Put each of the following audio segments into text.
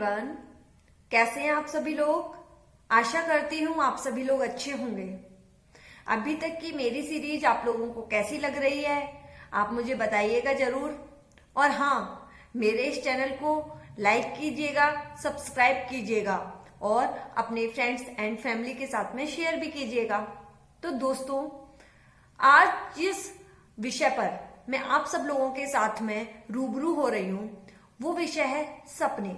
Everyone, कैसे हैं आप सभी लोग। आशा करती हूँ आप सभी लोग अच्छे होंगे। अभी तक की मेरी सीरीज आप लोगों को कैसी लग रही है आप मुझे बताइएगा जरूर। और हाँ, मेरे इस चैनल को लाइक कीजिएगा, सब्सक्राइब कीजिएगा और अपने फ्रेंड्स एंड फैमिली के साथ में शेयर भी कीजिएगा। तो दोस्तों, आज जिस विषय पर मैं आप सब लोगों के साथ में रूबरू हो रही हूं वो विषय है सपने।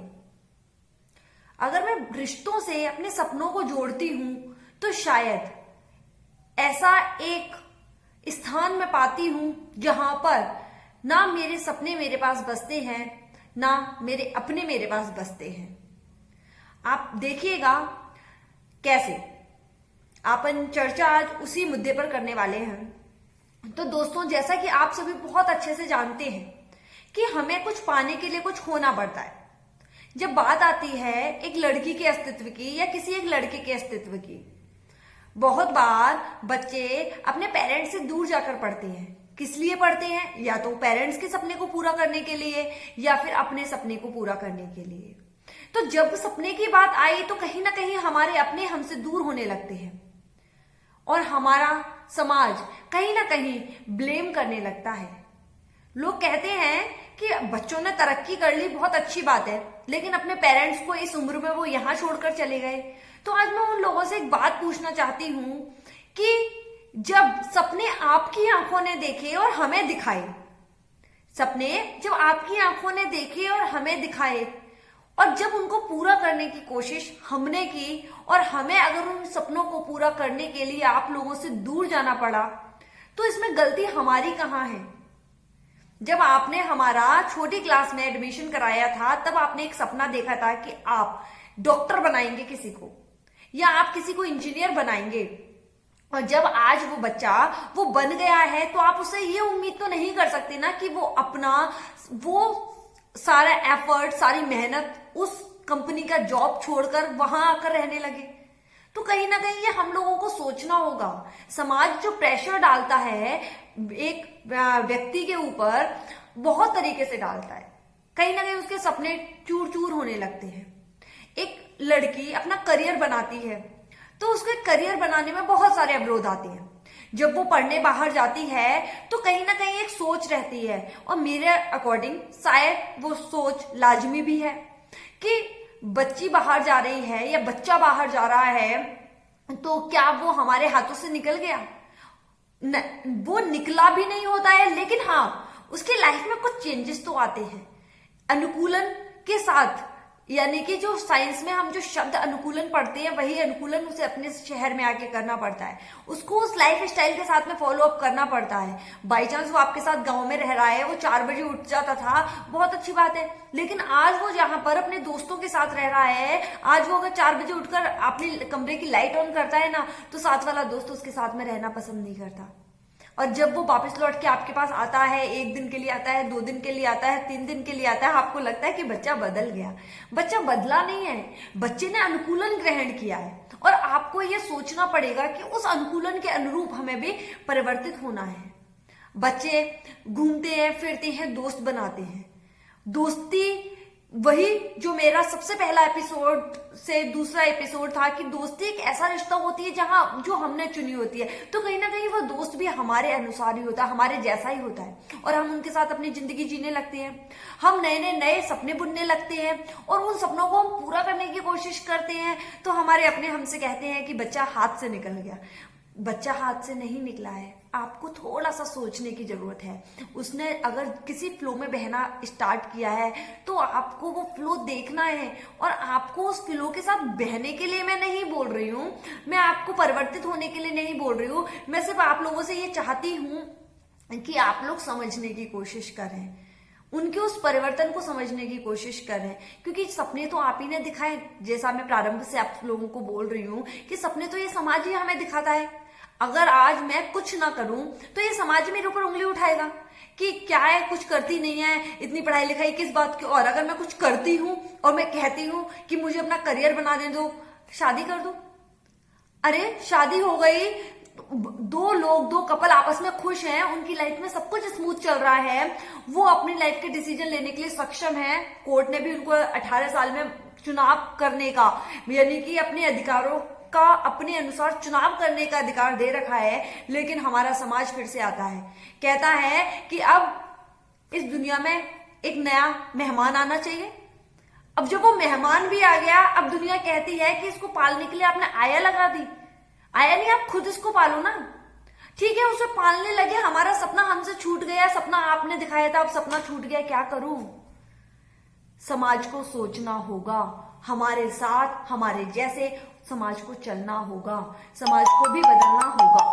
अगर मैं रिश्तों से अपने सपनों को जोड़ती हूं तो शायद ऐसा एक स्थान में पाती हूं जहां पर ना मेरे सपने मेरे पास बसते हैं, ना मेरे अपने मेरे पास बसते हैं। आप देखिएगा कैसे। अपन चर्चा आज उसी मुद्दे पर करने वाले हैं। तो दोस्तों, जैसा कि आप सभी बहुत अच्छे से जानते हैं कि हमें कुछ पाने के लिए कुछ खोना पड़ता है। जब बात आती है एक लड़की के अस्तित्व की या किसी एक लड़के के अस्तित्व की, बहुत बार बच्चे अपने पेरेंट्स से दूर जाकर पढ़ते हैं। किस लिए पढ़ते हैं? या तो पेरेंट्स के सपने को पूरा करने के लिए या फिर अपने सपने को पूरा करने के लिए। तो जब सपने की बात आई तो कहीं ना कहीं हमारे अपने हमसे दूर होने लगते हैं और हमारा समाज कहीं ना कहीं ब्लेम करने लगता है। लोग कहते हैं कि बच्चों ने तरक्की कर ली, बहुत अच्छी बात है, लेकिन अपने पेरेंट्स को इस उम्र में वो यहां छोड़कर चले गए। तो आज मैं उन लोगों से एक बात पूछना चाहती हूं कि जब सपने आपकी आंखों ने देखे और हमें दिखाए, सपने जब आपकी आंखों ने देखे और हमें दिखाए और जब उनको पूरा करने की कोशिश हमने की और हमें अगर उन सपनों को पूरा करने के लिए आप लोगों से दूर जाना पड़ा, तो इसमें गलती हमारी कहां है? जब आपने हमारा छोटी क्लास में एडमिशन कराया था तब आपने एक सपना देखा था कि आप डॉक्टर बनाएंगे किसी को या आप किसी को इंजीनियर बनाएंगे। और जब आज वो बच्चा वो बन गया है तो आप उससे ये उम्मीद तो नहीं कर सकते ना कि वो सारा एफर्ट, सारी मेहनत उस कंपनी का जॉब छोड़कर वहां आकर रहने लगे। तो कहीं ना कहीं ये हम लोगों को सोचना होगा। समाज जो प्रेशर डालता है एक व्यक्ति के ऊपर, बहुत तरीके से डालता है। कहीं ना कहीं उसके सपने चूर चूर होने लगते हैं। एक लड़की अपना करियर बनाती है तो उसके करियर बनाने में बहुत सारे अवरोध आते हैं। जब वो पढ़ने बाहर जाती है तो कहीं ना कहीं एक सोच रहती है, और मेरे अकॉर्डिंग शायद वो सोच लाजमी भी है कि बच्ची बाहर जा रही है या बच्चा बाहर जा रहा है तो क्या वो हमारे हाथों से निकल गया? वो निकला भी नहीं होता है, लेकिन हाँ, उसकी लाइफ में कुछ चेंजेस तो आते हैं अनुकूलन के साथ। यानी कि जो साइंस में हम जो शब्द अनुकूलन पढ़ते हैं वही अनुकूलन उसे अपने शहर में आके करना पड़ता है। उसको उस लाइफ स्टाइल के साथ में फॉलो अप करना पड़ता है। बाई चांस वो आपके साथ गांव में रह रहा है, वो 4 बजे उठ जाता था, बहुत अच्छी बात है, लेकिन आज वो जहां पर अपने दोस्तों के साथ रह रहा है, आज वो अगर 4 बजे उठकर अपने कमरे की लाइट ऑन करता है ना तो साथ वाला दोस्त उसके साथ में रहना पसंद नहीं करता। और जब वो वापस लौट के आपके पास आता है, 1 दिन के लिए आता है, 2 दिन के लिए आता है, 3 दिन के लिए आता है, आपको लगता है कि बच्चा बदल गया। बच्चा बदला नहीं है, बच्चे ने अनुकूलन ग्रहण किया है। और आपको ये सोचना पड़ेगा कि उस अनुकूलन के अनुरूप हमें भी परिवर्तित होना है। बच्चे घूमते हैं, फिरते हैं, दोस्त बनाते हैं। दोस्ती वही जो मेरा सबसे पहला एपिसोड से दूसरा एपिसोड था कि दोस्ती एक ऐसा रिश्ता होती है जहां जो हमने चुनी होती है। तो कहीं ना कहीं वो दोस्त भी हमारे अनुसार ही होता है, हमारे जैसा ही होता है, और हम उनके साथ अपनी जिंदगी जीने लगते हैं। हम नए सपने बुनने लगते हैं और उन सपनों को हम पूरा करने की कोशिश करते हैं। तो हमारे अपने हमसे कहते हैं कि बच्चा हाथ से निकल गया। बच्चा हाथ से नहीं निकला है, आपको थोड़ा सा सोचने की जरूरत है। उसने अगर किसी फ्लो में बहना स्टार्ट किया है तो आपको वो फ्लो देखना है, और आपको उस फ्लो के साथ बहने के लिए मैं नहीं बोल रही हूं, मैं आपको परिवर्तित होने के लिए नहीं बोल रही हूं। मैं सिर्फ आप लोगों से ये चाहती हूं कि आप लोग समझने की कोशिश करें, उनके उस परिवर्तन को समझने की कोशिश करें, क्योंकि सपने तो आप ही ने दिखाए। जैसा मैं प्रारंभ से आप लोगों को बोल रही हूं कि सपने तो ये समाज ही हमें दिखाता है। अगर आज मैं कुछ ना करूं तो ये समाज मेरे ऊपर उंगली उठाएगा कि क्या है, कुछ करती नहीं है, इतनी पढ़ाई लिखाई किस बात की। और अगर मैं कुछ करती हूं और मैं कहती हूं कि मुझे अपना करियर बनाने दो, शादी कर दो, अरे शादी हो गई, 2 कपल आपस में खुश हैं, उनकी लाइफ में सब कुछ स्मूथ चल रहा है, वो अपनी लाइफ के डिसीजन लेने के लिए सक्षम है। कोर्ट ने भी उनको 18 साल में चुनाव करने का, यानी कि अपने अधिकारों का अपने अनुसार चुनाव करने का अधिकार दे रखा है, लेकिन हमारा समाज फिर से आता है, कहता है कि अब इस दुनिया में एक नया मेहमान आना चाहिए। अब जब वो मेहमान भी आ गया, अब दुनिया कहती है कि इसको पालने के लिए आपने आया लगा दी। आया नहीं, आप खुद इसको पालो ना। ठीक है, उसे पालने लगे, हमारा सपना हमसे छूट गया, सपना आपने दिखाया था, अब सपना छूट गया, क्या करूं? समाज को सोचना होगा, हमारे साथ हमारे जैसे समाज को चलना होगा, समाज को भी बदलना होगा।